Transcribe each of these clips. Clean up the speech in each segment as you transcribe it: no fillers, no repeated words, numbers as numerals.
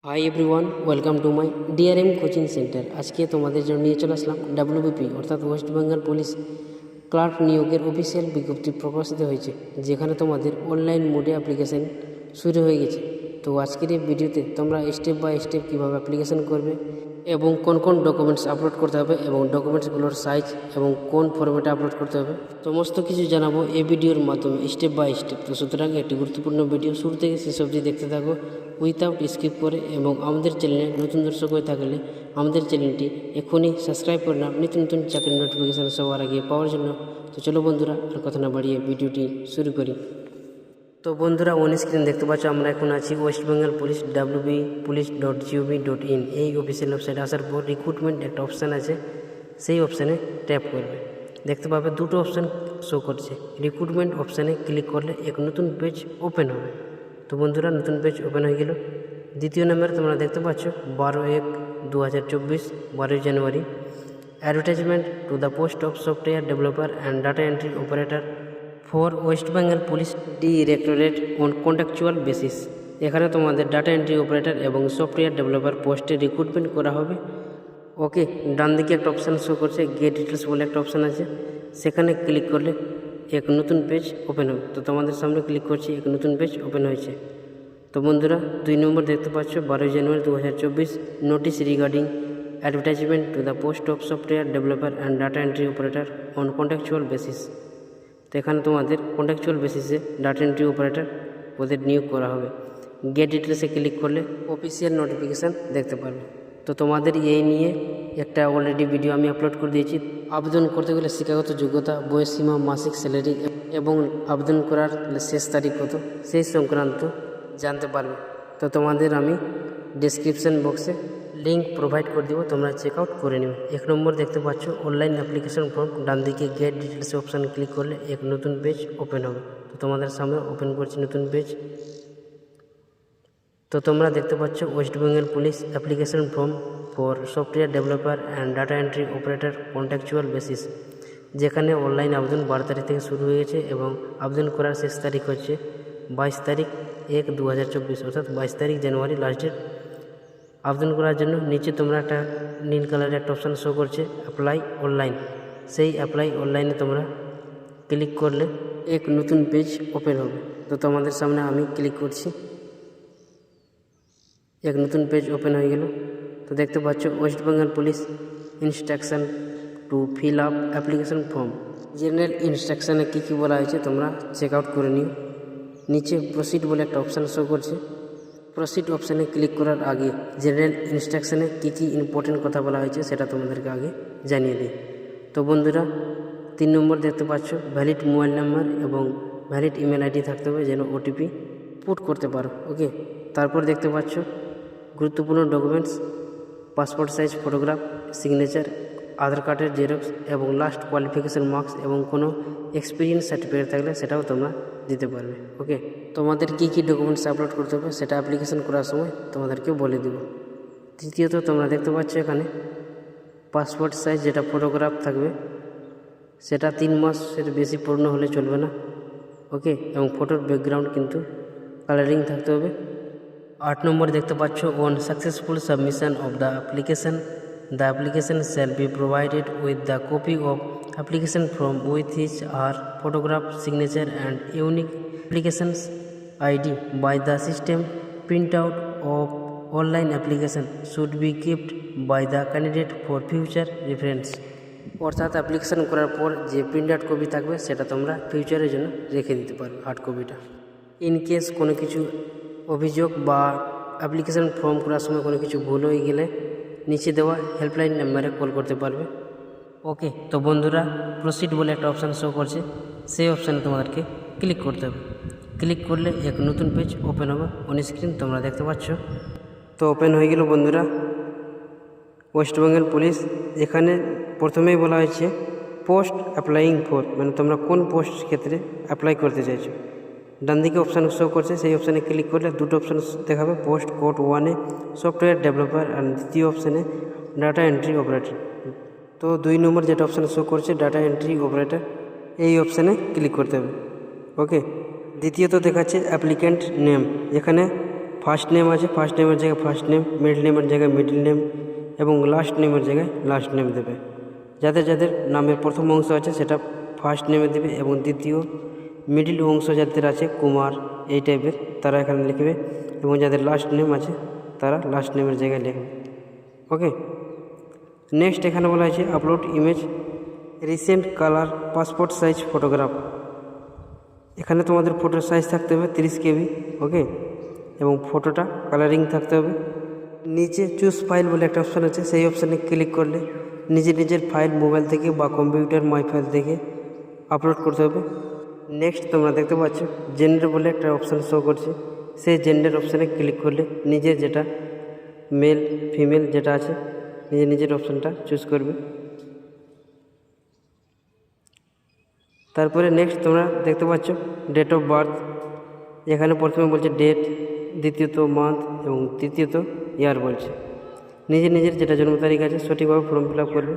Hi everyone, welcome to my DRM coaching centre. আজকে তোমাদের জন্য নিয়ে চলে আসলাম ডাব্লিউবিপি অর্থাৎ ওয়েস্ট বেঙ্গল পুলিশ ক্লার্ক নিয়োগের অফিসিয়াল বিজ্ঞপ্তি প্রকাশিত হয়েছে, যেখানে তোমাদের অনলাইন মোডে অ্যাপ্লিকেশন শুরু হয়ে গেছে। তো আজকের এই ভিডিওতে তোমরা স্টেপ বাই স্টেপ কীভাবে অ্যাপ্লিকেশন করবে এবং কোন কোন ডকুমেন্টস আপলোড করতে হবে এবং ডকুমেন্টসগুলোর সাইজ এবং কোন ফরম্যাটে আপলোড করতে হবে সমস্ত কিছু জানাবো এই ভিডিওর মাধ্যমে স্টেপ বাই স্টেপ। তো সুতরাং একটি গুরুত্বপূর্ণ ভিডিও শুরু থেকে শেষ অবধি দেখতে থাকো উইথাউট স্কিপ করে, এবং আমাদের চ্যানেলে নতুন দর্শক হয়ে থাকলে আমাদের চ্যানেলটি এখনই সাবস্ক্রাইব করে নাও নিত্য নতুন চাকরির নোটিফিকেশান সবার আগে পাওয়ার জন্য। তো চলো বন্ধুরা, আর কথা না বাড়িয়ে ভিডিওটি শুরু করি। তো বন্ধুরা, অন স্ক্রিন দেখতে পাচ্ছ আমরা এখন আছি ওয়েস্ট বেঙ্গল পুলিশ wbpolice.gov.in এই অফিসিয়াল ওয়েবসাইটে আসার পর রিক্রুটমেন্ট একটা অপশান আছে, সেই অপশানে ট্যাপ করবে। দেখতে পাবে দুটো অপশান শো করছে। রিক্রুটমেন্ট অপশানে ক্লিক করলে এক নতুন পেজ ওপেন হবে। তো বন্ধুরা, নতুন পেজ ওপেন হয়ে গেল। দ্বিতীয় নম্বরে তোমরা দেখতে পাচ্ছ 12/1/2024 12 January advertisement to the post of software developer and data entry operator for West Bengal police directorate on contractual basis. এখানে তোমাদের ডাটা এন্ট্রি অপারেটর এবং সফটওয়্যার ডেভেলপার পোস্টে রিক্রুটমেন্ট করা হবে। ওকে, ডান দিকে একটা অপশান শো করছে, গেট ডিটেলস বলে একটা অপশান আছে, সেখানে ক্লিক করলে এক নতুন পেজ ওপেন হবে। তো তোমাদের সামনে ক্লিক করছি, এক নতুন পেজ ওপেন হয়েছে। তো বন্ধুরা, 2 নম্বর দেখতে পাচ্ছ 12 জানুয়ারি 2024 notice regarding advertisement to the post of software developer and data entry operator on contractual basis. তো এখানে তোমাদের কন্ট্রাকচুয়াল বেসিসে ডাটা এন্ট্রি অপারেটর ওদের নিয়োগ করা হবে। গেট ডিটেলসে ক্লিক করলে অফিসিয়াল নোটিফিকেশান দেখতে পারবে। তো তোমাদের এই নিয়ে একটা অলরেডি ভিডিও আমি আপলোড করে দিয়েছি। আবেদন করতে গেলে শিক্ষাগত যোগ্যতা, বয়সসীমা, মাসিক স্যালারি এবং আবেদন করার শেষ তারিখ কত সেই সংক্রান্ত জানতে পারবে। তো তোমাদের আমি ডেসক্রিপশন বক্সে লিঙ্ক প্রোভাইড করে দেবো, তোমরা চেক আউট করে নেবে। 1 নম্বর দেখতে পাচ্ছ অনলাইন অ্যাপ্লিকেশন ফর্ম, ডান দিকে গেট ডিটেলস অপশান ক্লিক করলে এক নতুন পেজ ওপেন হবে। তো তোমাদের সামনে ওপেন করছি নতুন পেজ। তো তোমরা দেখতে পাচ্ছ West Bengal police application form for software developer and data entry operator contractual basis, যেখানে অনলাইন আবেদন 12 তারিখ থেকে শুরু হয়েছে এবং আবেদন করার শেষ তারিখ হচ্ছে 22/1/2024 অর্থাৎ 22 তারিখ জানুয়ারি লাস্ট ডেট আবেদন করার জন্য। নিচে তোমরা একটা নীল কালারের একটা অপশান শো করছে অ্যাপ্লাই অনলাইন, সেই অ্যাপ্লাই অনলাইনে তোমরা ক্লিক করলে এক নতুন পেজ ওপেন হবে। তো তোমাদের সামনে আমি ক্লিক করছি, এক নতুন পেজ ওপেন হয়ে গেল। তো দেখতে পাচ্ছ West Bengal police instruction to fill up application form. General ইনস্ট্রাকশানে কী কী বলা হয়েছে তোমরা চেক আউট করে নিও। নিচে প্রসিড বলে একটা অপশান শো করছে, প্রসিড অপশানে ক্লিক করার আগে জেনারেল ইনস্ট্রাকশানে কী কী ইম্পর্টেন্ট কথা বলা হয়েছে সেটা তোমাদেরকে আগে জানিয়ে দিই। তো বন্ধুরা, 3 নম্বর দেখতে পাচ্ছ ভ্যালিড মোবাইল নাম্বার এবং ভ্যালিড ইমেল আইডি থাকতে হবে যেন ওটিপি পুট করতে পারো। ওকে, তারপর দেখতে পাচ্ছ গুরুত্বপূর্ণ documents, passport size photograph, signature, Aadhaar কার্ডের জেরক্স এবং লাস্ট কোয়ালিফিকেশান মার্কস এবং কোনো এক্সপিরিয়েন্স সার্টিফিকেট থাকলে সেটাও তোমরা দিতে পারবে। ওকে, তোমাদের কী কী ডকুমেন্টস আপলোড করতে হবে সেটা অ্যাপ্লিকেশন করার সময় তোমাদেরকে বলে দেবো। তৃতীয়ত তোমরা দেখতে পাচ্ছ এখানে পাসপোর্ট সাইজ যেটা ফটোগ্রাফ থাকবে সেটা 3 মাসের বেশি পূর্ণ হলে চলবে না। ওকে, এবং ফটোর ব্যাকগ্রাউন্ড কিন্তু কালারিং থাকতে হবে। 8 নম্বর দেখতে পাচ্ছ on successful submission of the application the application shall be provided with the copy of application form with which are photograph, signature and unique applications ID by the system. Printout of online application should be kept by the candidate for future reference. অর্থাৎ application করার পর যে print out copy থাকবে সেটা তোমরা ফিউচারের জন্য রেখে দিতে পারবে হার্ড কপিটা। ইন কেস কোনো কিছু অভিযোগ বা অ্যাপ্লিকেশন ফর্ম করার সময় কোনো কিছু ভুল হয়ে গেলে নিচে দেওয়া হেল্পলাইন নাম্বারে কল করতে পারবে। ওকে, তো বন্ধুরা, প্রসিড বলে একটা অপশান শো করছে, সেই অপশানে তোমাদেরকে ক্লিক করতে হবে। ক্লিক করলে এক নতুন পেজ ওপেন হবে অন স্ক্রিন, তোমরা দেখতে পাচ্ছ। তো ওপেন হয়ে গেল বন্ধুরা ওয়েস্ট বেঙ্গল পুলিশ। এখানে প্রথমেই বলা হয়েছে পোস্ট অ্যাপ্লাইং ফর, মানে তোমরা কোন পোস্ট ক্ষেত্রে অ্যাপ্লাই করতে চাইছো। ডান দিকে অপশান শো করছে, সেই অপশানে ক্লিক করলে দুটো অপশান দেখাবে, পোস্ট কোড 1-এ সফটওয়্যার ডেভেলপার আর দ্বিতীয় অপশানে ডাটা এন্ট্রি অপারেটর। তো 2 নম্বর যেটা অপশান শো করছে ডাটা এন্ট্রি অপারেটর, এই অপশানে ক্লিক করতে হবে। ওকে, দ্বিতীয়ত দেখাচ্ছে অ্যাপ্লিক্যান্ট নেম, এখানে ফার্স্ট নেম আছে, ফার্স্ট নেমের জায়গায় ফার্স্ট নেম, মিডল নেমের জায়গায় মিডল নেম এবং লাস্ট নেমের জায়গায় লাস্ট নেম দেবে। যাদের যাদের নামের প্রথম অংশ আছে সেটা ফার্স্ট নেমে দেবে এবং দ্বিতীয় মিডল অংশ যাদের আছে কুমার এই টাইপের তারা এখানে লিখবে এবং যাদের লাস্ট নেম আছে তারা লাস্ট নেমের জায়গায় লিখবে। ওকে, নেক্সট এখানে বলা হয়েছে upload image recent colour passport size photograph. এখানে তোমাদের ফটোর সাইজ থাকতে হবে 30 KB। ওকে, এবং ফটোটা কালারিং থাকতে হবে। নিচে চুজ ফাইল বলে একটা অপশান আছে, সেই অপশানে ক্লিক করলে নিজের ফাইল মোবাইল থেকে বা কম্পিউটার মাই ফাইল থেকে আপলোড করতে হবে। নেক্সট তোমরা দেখতে পাচ্ছ জেন্ডার বলে একটা অপশান শো করছে, সেই জেন্ডার অপশানে ক্লিক করলে নিজের যেটা মেল ফিমেল যেটা আছে নিজের অপশানটা চুজ করবে। তারপরে নেক্সট তোমরা দেখতে পাচ্ছ ডেট অফ বার্থ। এখানে প্রথমে বলছে ডেট, দ্বিতীয়ত মান্থ এবং তৃতীয়ত ইয়ার বলছে। নিজের যেটা জন্ম তারিখ আছে সঠিকভাবে ফর্ম ফিল আপ করবে।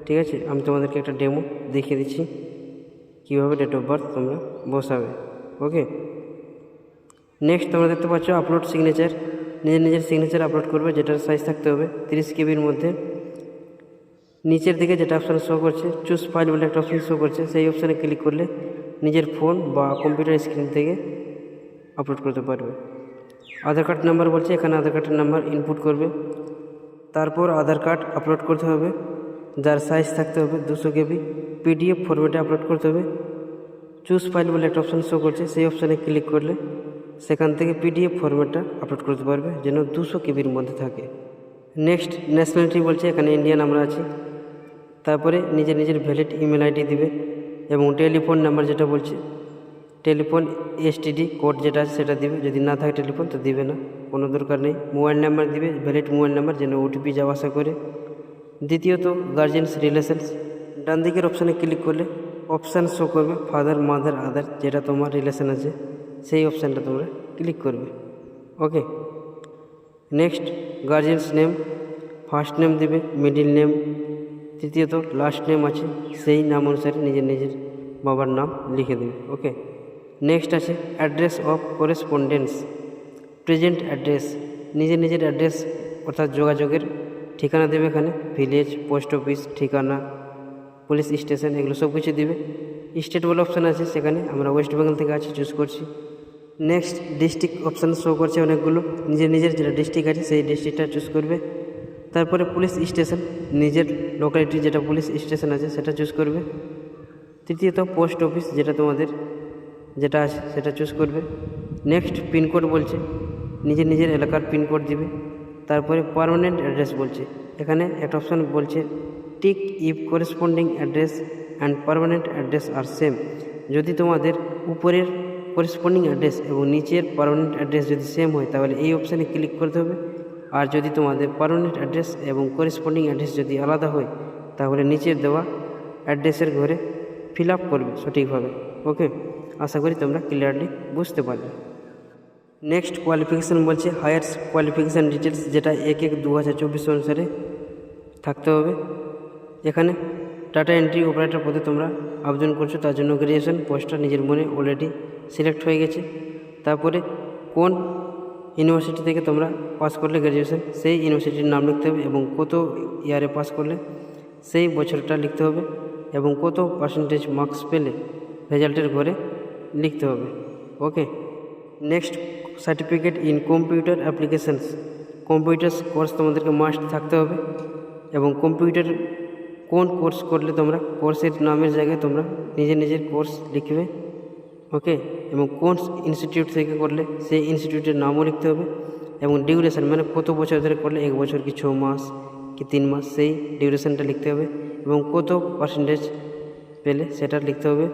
ঠিক আছে, আমি তোমাদেরকে একটা ডেমো দেখিয়ে দিচ্ছি কীভাবে ডেট অফ বার্থ তোমরা বসাবে। ওকে, নেক্সট তোমরা দেখতে পাচ্ছ আপলোড সিগনেচার। নিজের সিগনেচার আপলোড করবে, যেটার সাইজ থাকতে হবে 30 KBর মধ্যে। নিচের দিকে যেটা অপশান শো করছে চুজ ফাইল বলে একটা অপশান শো করছে, সেই অপশানে ক্লিক করলে নিজের ফোন বা কম্পিউটার স্ক্রিন থেকে আপলোড করতে পারবে। আধার কার্ড নাম্বার বলছে, এখানে আধার কার্ডের নাম্বার ইনপুট করবে। তারপর আধার কার্ড আপলোড করতে হবে, যার সাইজ থাকতে হবে 200 KB। PDF ফরম্যাটে আপলোড করতে হবে। চুজ ফাইল বলে একটা অপশান শো করছে, সেই অপশানে ক্লিক করলে সেখান থেকে PDF ফরম্যাটটা আপলোড করতে পারবে, যেন 200 KBর মধ্যে থাকে। নেক্সট ন্যাশনালিটি বলছে, এখানে ইন্ডিয়ান আমরা আছি। তারপরে নিজের ভ্যালিড ইমেল আইডি দিবে এবং টেলিফোন নাম্বার যেটা বলছে টেলিফোন STD কোড যেটা আছে সেটা দিবে। যদি না থাকে টেলিফোন তো দিবে না, কোনো দরকার নেই। মোবাইল নাম্বার দিবে, ভ্যালিড মোবাইল নাম্বার, যেন OTP যাওয়া আসা করে। দ্বিতীয়ত গার্জিয়ানস রিলেশনস। ডান দিকের অপশানে ক্লিক করলে অপশান শো করবে ফাদার মাদার আদার, যেটা তোমার রিলেশন আছে সেই অপশানটা তোমরা ক্লিক করবে। Okay, next guardian's name, first name দিবে, মিডিল নেম, তৃতীয়ত লাস্ট নেম আছে সেই নাম অনুসারে নিজের বাবার নাম লিখে দেবে। ওকে, নেক্সট আছে address of correspondence, present address. নিজের অ্যাড্রেস অর্থাৎ যোগাযোগের ঠিকানা দেবে। এখানে ভিলেজ, পোস্ট অফিস, ঠিকানা, পুলিশ স্টেশন, এগুলো সব কিছু দেবে। স্টেট বলে অপশান আছে, সেখানে আমরা ওয়েস্ট বেঙ্গল থেকে আছি চুজ করছি। নেক্সট ডিস্ট্রিক্ট অপশান শো করছে অনেকগুলো, নিজের যেটা ডিস্ট্রিক্ট আছে সেই ডিস্ট্রিক্টটা চুজ করবে। তারপরে পুলিশ স্টেশন, নিজের লোকালিটি যেটা পুলিশ স্টেশন আছে সেটা চুজ করবে। তৃতীয়ত পোস্ট অফিস, যেটা তোমাদের যেটা আছে সেটা চুজ করবে। নেক্সট পিনকোড বলছে, নিজের এলাকার পিনকোড দিবে। তারপরে পার্মানেন্ট অ্যাড্রেস বলছে, এখানে একটা অপশান বলছে tick if corresponding address and permanent address are same. যদি তোমাদের উপরের করেসপন্ডিং অ্যাড্রেস এবং নিচের পার্মানেন্ট অ্যাড্রেস যদি সেম হয় তাহলে এই অপশানে ক্লিক করতে হবে। আর যদি তোমাদের পার্মানেন্ট অ্যাড্রেস এবং করেসপন্ডিং অ্যাড্রেস যদি আলাদা হয় তাহলে নিচের দেওয়া অ্যাড্রেসের ঘরে ফিল আপ করবে সঠিকভাবে। ওকে, আশা করি তোমরা ক্লিয়ারলি বুঝতে পারবে। নেক্সট কোয়ালিফিকেশান বলছে হায়ার কোয়ালিফিকেশান ডিটেলস, যেটা 1/1/2024 অনুসারে থাকতে হবে। এখানে ডাটা এন্ট্রি অপারেটর পদে তোমরা আবেদন করছো, তার জন্য গ্র্যাজুয়েশন পোস্টটা নিজের মনে অলরেডি সিলেক্ট হয়ে গেছে। তারপরে কোন ইউনিভার্সিটি থেকে তোমরা পাস করলে গ্র্যাজুয়েশন সেই ইউনিভার্সিটির নাম লিখতে হবে এবং কত ইয়ারে পাস করলে সেই বছরটা লিখতে হবে এবং কত পার্সেন্টেজ মার্কস পেলে রেজাল্টের ঘরে লিখতে হবে। Okay, next certificate in computer applications, computer course তোমাদেরকে মাস্ট থাকতে হবে এবং কম্পিউটার কোন কোর্স করলে তোমরা কোর্সের নামের জায়গায় তোমরা নিজের কোর্স লিখবে। ওকে, এবং কোন ইনস্টিটিউট থেকে করলে সেই ইনস্টিটিউটের নামও লিখতে হবে এবং ডিউরেশন মানে কত বছর ধরে করলে, 1 বছর কি 6 মাস কি 3 মাস, সেই ডিউরেশনটা লিখতে হবে এবং কত পার্সেন্টেজ পেলে সেটা লিখতে হবে।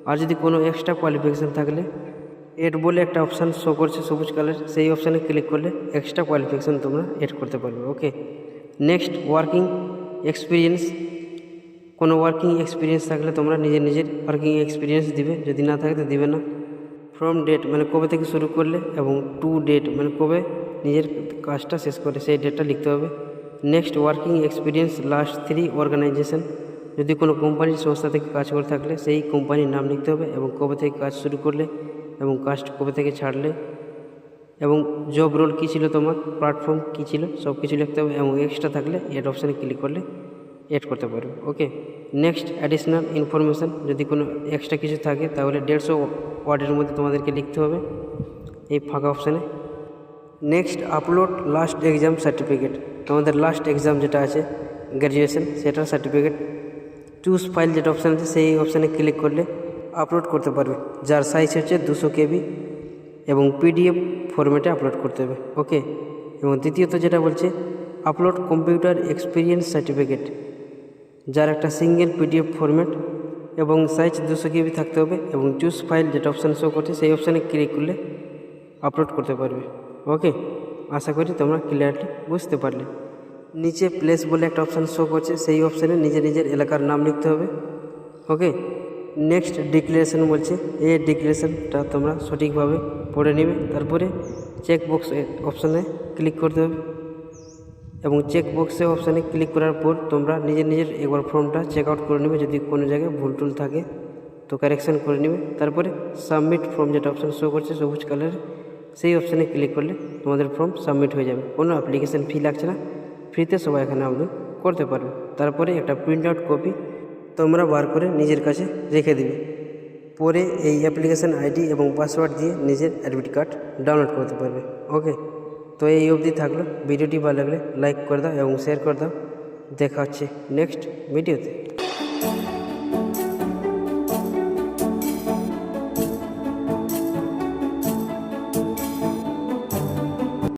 আর যদি কোনো এক্সট্রা কোয়ালিফিকেশান থাকলে এড বলে একটা অপশান শো করছে সবুজ কালার, সেই অপশানে ক্লিক করলে এক্সট্রা কোয়ালিফিকেশান তোমরা এড করতে পারবে। ওকে, নেক্সট ওয়ার্কিং এক্সপিরিয়েন্স, কোনো ওয়ার্কিং এক্সপিরিয়েন্স থাকলে তোমরা নিজের ওয়ার্কিং এক্সপিরিয়েন্স দিবে, যদি না থাকে তো দিবে না। ফ্রম ডেট মানে কবে থেকে শুরু করলে এবং টু ডেট মানে কবে নিজের কাজটা শেষ করে সেই ডেটটা লিখতে হবে। Next working experience last 3 organisation, যদি কোনো কোম্পানির সংস্থা থেকে কাজ করে থাকলে সেই কোম্পানির নাম লিখতে হবে এবং কবে থেকে কাজ শুরু করলে এবং কাজ কবে থেকে ছাড়লে এবং জব রোল কী ছিল, তোমার প্ল্যাটফর্ম কী ছিল, সব কিছু লিখতে হবে এবং এক্সট্রা থাকলে এড অপশানে ক্লিক করলে এড করতে পারবে। ওকে, নেক্সট অ্যাডিশনাল ইনফরমেশান, যদি কোনো এক্সট্রা কিছু থাকে তাহলে 150 ওয়ার্ডের মধ্যে তোমাদেরকে লিখতে হবে এই ফাঁকা অপশানে। Next upload last exam certificate, তোমাদের লাস্ট এক্সাম যেটা আছে গ্র্যাজুয়েশন সেটার সার্টিফিকেট। চুজ ফাইল যেটা অপশান আছে সেই অপশানে ক্লিক করলে আপলোড করতে পারবে, যার সাইজ হচ্ছে 200 KB এবং PDF ফরম্যাটে আপলোড করতে হবে। ওকে, এবং দ্বিতীয়ত যেটা বলছে আপলোড কম্পিউটার এক্সপিরিয়েন্স সার্টিফিকেট, যার একটা সিঙ্গেল PDF ফরম্যাট এবং সাইজ 200 KB থাকতে হবে এবং চুজ ফাইল যেটা অপশান শো করছে সেই অপশানে ক্লিক করলে আপলোড করতে পারবে। ওকে, আশা করি তোমরা ক্লিয়ারলি বুঝতে পারলে। নিচে প্লেস বলে একটা অপশান শো করছে, সেই অপশানে নিজের এলাকার নাম লিখতে হবে। ওকে, নেক্সট ডিক্লারেশন বলছে, এই ডিক্লারেশনটা তোমরা সঠিকভাবে পড়ে নেবে, তারপরে চেকবক্স অপশানে ক্লিক করতে হবে এবং চেকবক্সে অপশানে ক্লিক করার পর তোমরা নিজের একবার ফর্মটা চেক আউট করে নেবে, যদি কোনো জায়গায় ভুল টুল থাকে তো কারেকশান করে নেবে। তারপরে সাবমিট ফর্ম যেটা অপশান শো করছে সবুজ কালারের, সেই অপশানে ক্লিক করলে তোমাদের ফর্ম সাবমিট হয়ে যাবে। কোনো অ্যাপ্লিকেশান ফি লাগছে না, ফ্রিতে সবাই এখানে আবেদন করতে পারবে। তারপরে একটা প্রিন্ট আউট কপি তোমরা বার করে নিজের কাছে রেখে দিবে। পরে এই অ্যাপ্লিকেশান আইডি এবং পাসওয়ার্ড দিয়ে নিজের অ্যাডমিট কার্ড ডাউনলোড করতে পারবে। ওকে, তো এই অবধি থাকলো। ভিডিওটি ভালো লাগলে লাইক করে দাও এবং শেয়ার করে দাও। দেখা হচ্ছে নেক্সট ভিডিওতে।